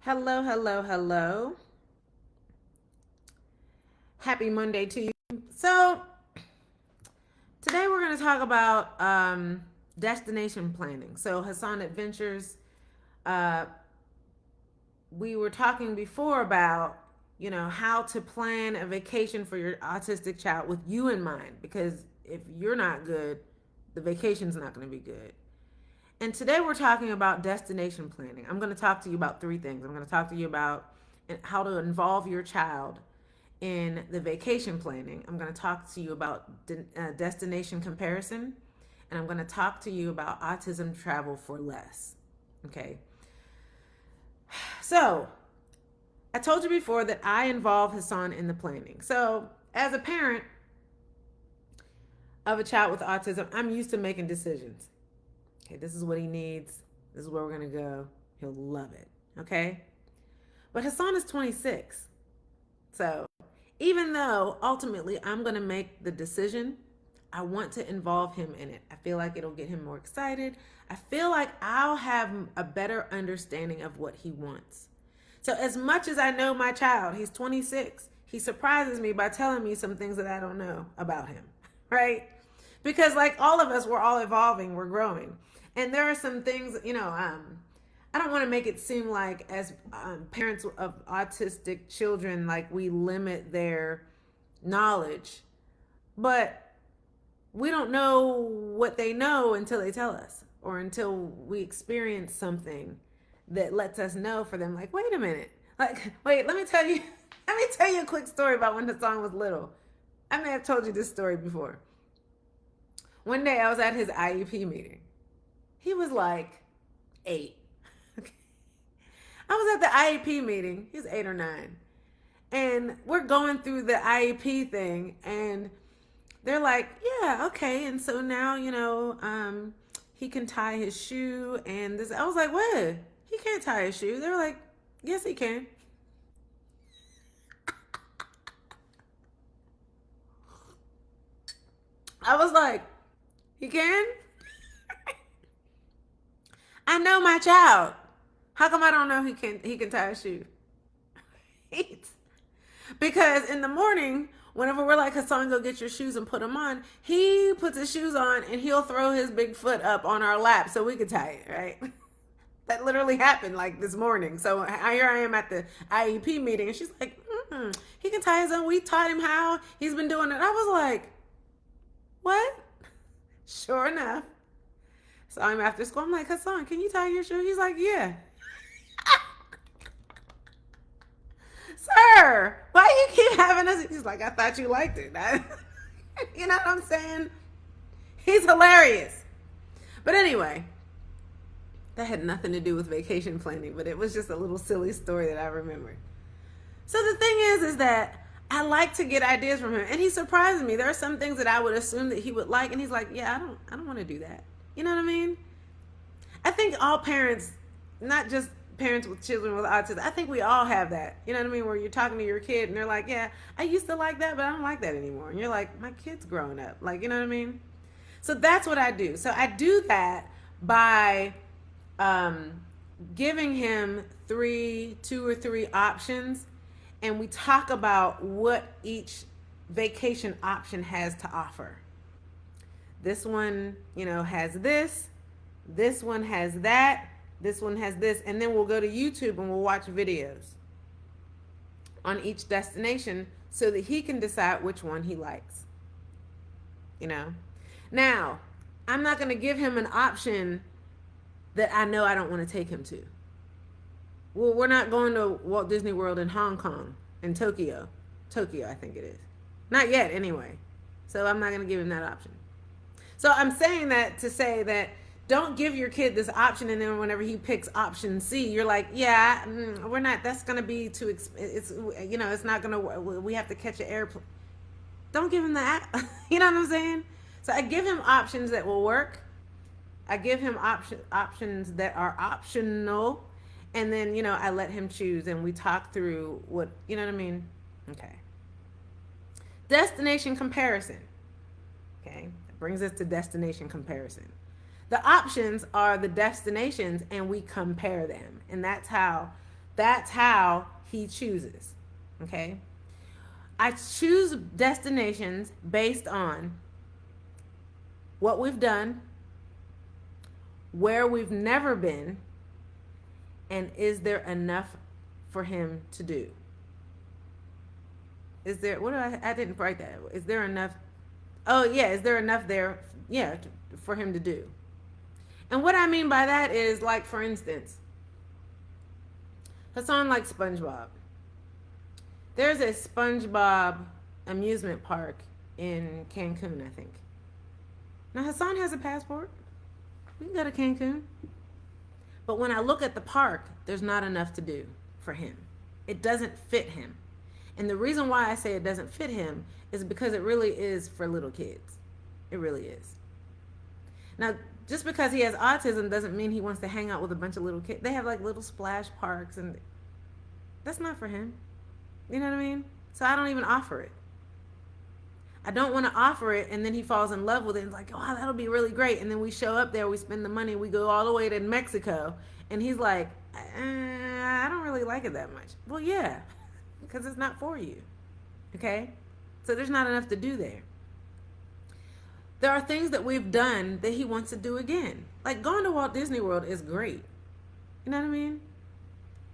Hello, hello, hello. Happy Monday to you. So, today we're going to talk about destination planning. So, Hassan Adventures, uh, we were talking before about, how to plan a vacation for your autistic child with you in mind. Because if you're not good, the vacation's not going to be good. And today we're talking about destination planning. I'm going to talk to you about three things. I'm going to talk to you about how to involve your child in the vacation planning. I'm going to talk to you about destination comparison, and I'm going to talk to you about autism travel for less. Okay. So, I told you before that I involve Hassan in the planning. So, as a parent of a child with autism, I'm used to making decisions. Okay, this is what he needs. This is where we're going to go. He'll love it. Okay. But Hassan is 26. So, even though ultimately I'm going to make the decision, I want to involve him in it. I feel like it'll get him more excited. I feel like I'll have a better understanding of what he wants. So, as much as I know my child, he's 26, he surprises me by telling me some things that I don't know about him, right? Because, like all of us, we're all evolving, we're growing. And there are some things, I don't want to make it seem like as parents of autistic children, like we limit their knowledge, but we don't know what they know until they tell us or until we experience something that lets us know for them, like, wait a minute, like, wait, let me tell you, let me tell you a quick story about when Hassan was little. I may have told you this story before. One day I was at his IEP meeting. He was like 8. I was at the IEP meeting. He's 8 or 9. And we're going through the IEP thing. And they're like, yeah, okay. And so now, he can tie his shoe. And this, I was like, what? He can't tie his shoe. They were like, yes, he can. I was like, he can? I know my child. How come I don't know he can tie a shoe? Because in the morning, whenever we're like, Hassan, go get your shoes and put them on, he puts his shoes on and he'll throw his big foot up on our lap so we can tie it, right? That literally happened like this morning. So here I am at the IEP meeting and she's like, he can tie his own. We taught him how. He's been doing it. I was like, what? Sure enough. So I'm after school. I'm like, Hassan, can you tie your shoe? He's like, yeah. Sir, why you keep having us? He's like, I thought you liked it. You know what I'm saying? He's hilarious. But anyway, that had nothing to do with vacation planning, but it was just a little silly story that I remembered. So the thing is that I like to get ideas from him, and he surprises me. There are some things that I would assume that he would like, and he's like, yeah, I don't want to do that. You know what I mean? I think all parents, not just parents with children with autism, I think we all have that. You know what I mean? Where you're talking to your kid and they're like, yeah, I used to like that, but I don't like that anymore. And you're like, my kid's growing up. Like, you know what I mean? So that's what I do. So I do that by giving him two or three options. And we talk about what each vacation option has to offer. This one, has this. This one has that. This one has this. And then we'll go to YouTube and we'll watch videos on each destination so that he can decide which one he likes. Now, I'm not going to give him an option that I know I don't want to take him to. Well, we're not going to Walt Disney World in Hong Kong, in Tokyo. Tokyo, I think it is. Not yet, anyway. So I'm not going to give him that option. So I'm saying that to say that don't give your kid this option and then whenever he picks option C, you're like, yeah, we're not, that's going to be too, it's not going to, we have to catch an airplane. Don't give him that. You know what I'm saying? So I give him options that will work. I give him options that are optional. And then, I let him choose and we talk through what, you know what I mean? Okay. Destination comparison. Okay. That brings us to destination comparison. The options are the destinations and we compare them. And that's how That's how he chooses. Okay? I choose destinations based on what we've done, where we've never been, and is there enough for him to do? Is there, what do I didn't write that. Is there enough? Oh, yeah, is there enough there? Yeah, for him to do. And what I mean by that is, like, for instance, Hassan likes SpongeBob. There's a SpongeBob amusement park in Cancun, I think. Now, Hassan has a passport. We can go to Cancun. But when I look at the park, there's not enough to do for him. It doesn't fit him. And the reason why I say it doesn't fit him is because it really is for little kids. It really is. Now, just because he has autism doesn't mean he wants to hang out with a bunch of little kids. They have like little splash parks, and that's not for him. You know what I mean? So I don't even offer it. I don't want to offer it, and then he falls in love with it and like, oh, that'll be really great. And then we show up there, we spend the money, we go all the way to Mexico, and he's like, I don't really like it that much. Well, yeah, because it's not for you. Okay? So there's not enough to do there. There are things that we've done that he wants to do again. Like going to Walt Disney World is great. You know what I mean?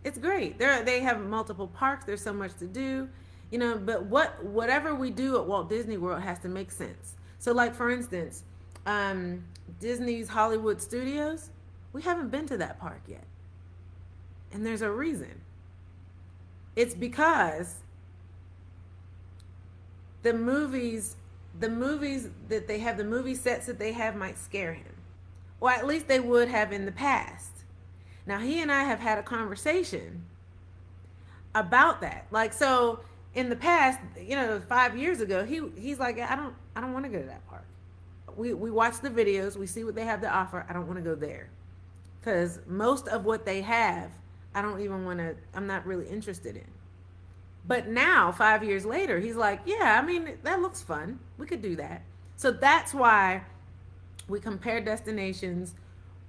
It's great. They have multiple parks. There's so much to do. You know, but whatever we do at Walt Disney World has to make sense. So, like, for instance, Disney's Hollywood Studios, we haven't been to that park yet. And there's a reason. It's because the movies that they have, the movie sets that they have might scare him. Or at least they would have in the past. Now, he and I have had a conversation about that. Like, so in the past, 5 years ago, he's like, I don't want to go to that park. We watch the videos, we see what they have to offer. I don't want to go there. Because most of what they have, I'm not really interested in. But now, 5 years later, he's like, yeah, I mean, that looks fun. We could do that. So that's why we compare destinations.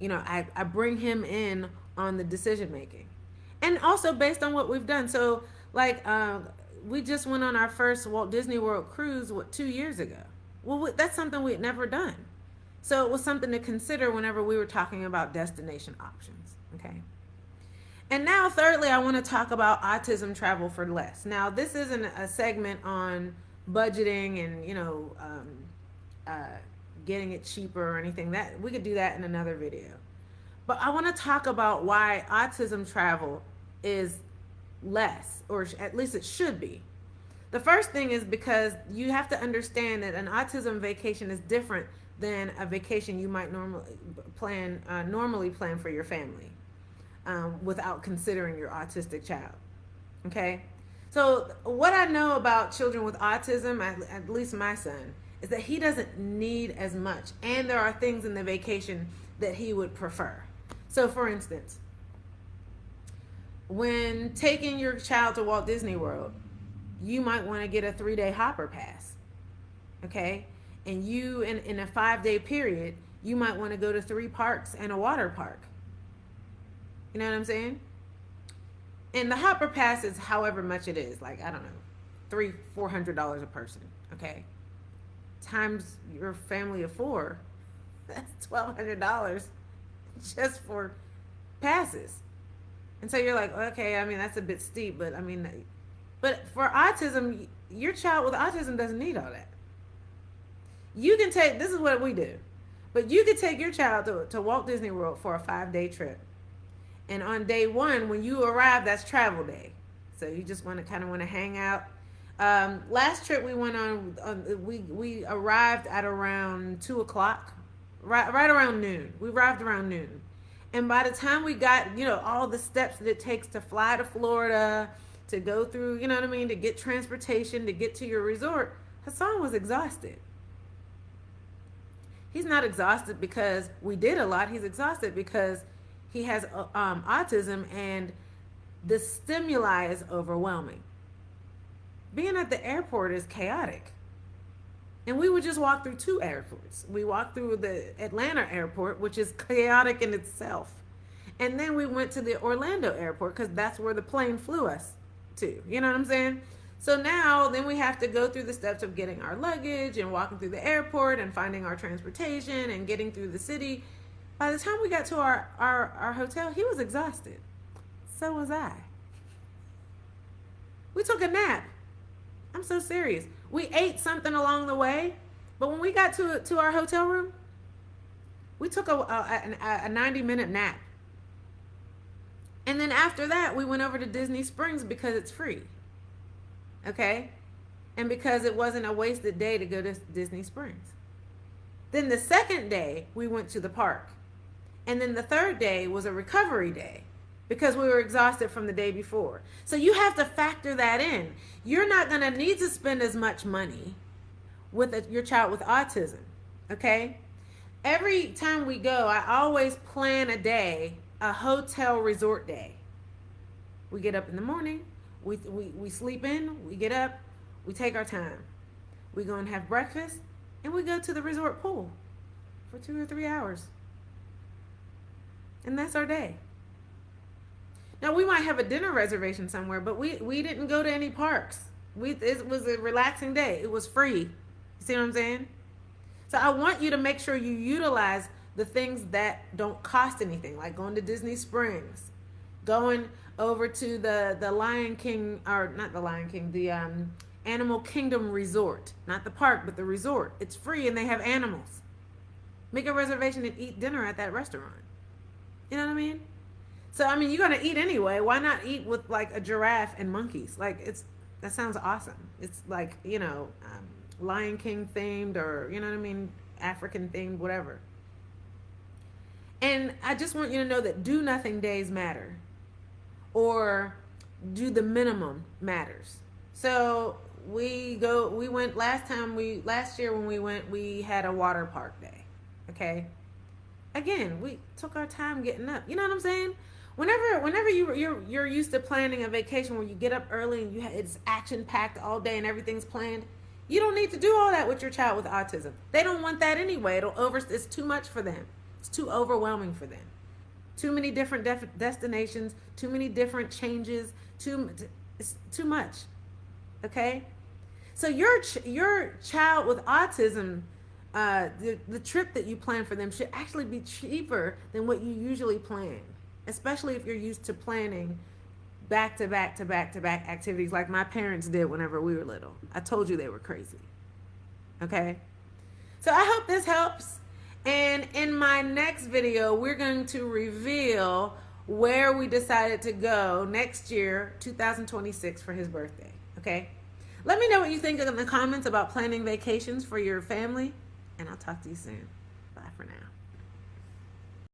I bring him in on the decision making. And also based on what we've done. So, like, we just went on our first Walt Disney World cruise, 2 years ago? Well, that's something we had never done. So it was something to consider whenever we were talking about destination options, okay? And now, thirdly, I want to talk about autism travel for less. Now, this isn't a segment on budgeting and, getting it cheaper or anything. That we could do that in another video. But I want to talk about why autism travel is less, or at least it should be. The first thing is because you have to understand that an autism vacation is different than a vacation you might normally plan for your family, without considering your autistic child. Okay? So what I know about children with autism, at least my son, is that he doesn't need as much. And there are things in the vacation that he would prefer. So for instance, when taking your child to Walt Disney World, you might want to get a 3-day hopper pass. Okay? And you, in a 5-day period, you might want to go to 3 parks and a water park. You know what I'm saying? And the hopper pass is however much it is. Like, I don't know, $400 a person. Okay? Times your family of 4, that's $1,200 just for passes. And so you're like, okay, I mean, that's a bit steep, but but for autism, your child with autism doesn't need all that. You can take, this is what we do, but you could take your child to Walt Disney World for a 5-day trip. And on day 1, when you arrive, that's travel day. So you just want to hang out. Last trip we went on, we arrived at around 2 o'clock, right around noon. We arrived around noon. And by the time we got, all the steps that it takes to fly to Florida, to go through, to get transportation, to get to your resort, Hassan was exhausted. He's not exhausted because we did a lot. He's exhausted because he has autism and the stimuli is overwhelming. Being at the airport is chaotic. And we would just walk through 2 airports. We walked through the Atlanta airport, which is chaotic in itself. And then we went to the Orlando airport because that's where the plane flew us to. You know what I'm saying? So now, then we have to go through the steps of getting our luggage and walking through the airport and finding our transportation and getting through the city. By the time we got to our hotel, he was exhausted. So was I. We took a nap. I'm so serious. We ate something along the way, but when we got to our hotel room, we took a 90-minute nap. And then after that, we went over to Disney Springs because it's free. Okay? And because it wasn't a wasted day to go to Disney Springs. Then the second day, we went to the park. And then the third day was a recovery day because we were exhausted from the day before. So you have to factor that in. You're not going to need to spend as much money with your child with autism. Okay? Every time we go, I always plan a day, a hotel resort day. We get up in the morning, we sleep in, we get up, we take our time. We go and have breakfast, and we go to the resort pool for 2 or 3 hours. And that's our day. Now, we might have a dinner reservation somewhere, but we didn't go to any parks. It was a relaxing day. It was free. You see what I'm saying? So I want you to make sure you utilize the things that don't cost anything, like going to Disney Springs, going over to the Lion King, or not the Lion King, the Animal Kingdom Resort. Not the park, but the resort. It's free and they have animals. Make a reservation and eat dinner at that restaurant. You know what I mean? So, I mean, you're going to eat anyway. Why not eat with like a giraffe and monkeys? Like, that sounds awesome. It's like, Lion King themed, or, you know what I mean? African themed, whatever. And I just want you to know that do nothing days matter, or do the minimum matters. So last year when we went, we had a water park day. Okay. Again, we took our time getting up. You know what I'm saying? Whenever you're used to planning a vacation where you get up early and it's action packed all day and everything's planned, you don't need to do all that with your child with autism. They don't want that anyway. It's too much for them. It's too overwhelming for them. Too many different destinations, too many different changes, it's too much. Okay? So your child with autism, the trip that you plan for them should actually be cheaper than what you usually plan, especially if you're used to planning back to back to back to back activities like my parents did whenever we were little. I told you they were crazy. Okay? So I hope this helps. And in my next video, we're going to reveal where we decided to go next year, 2026, for his birthday. Okay? Let me know what you think in the comments about planning vacations for your family. And I'll talk to you soon. Bye for now.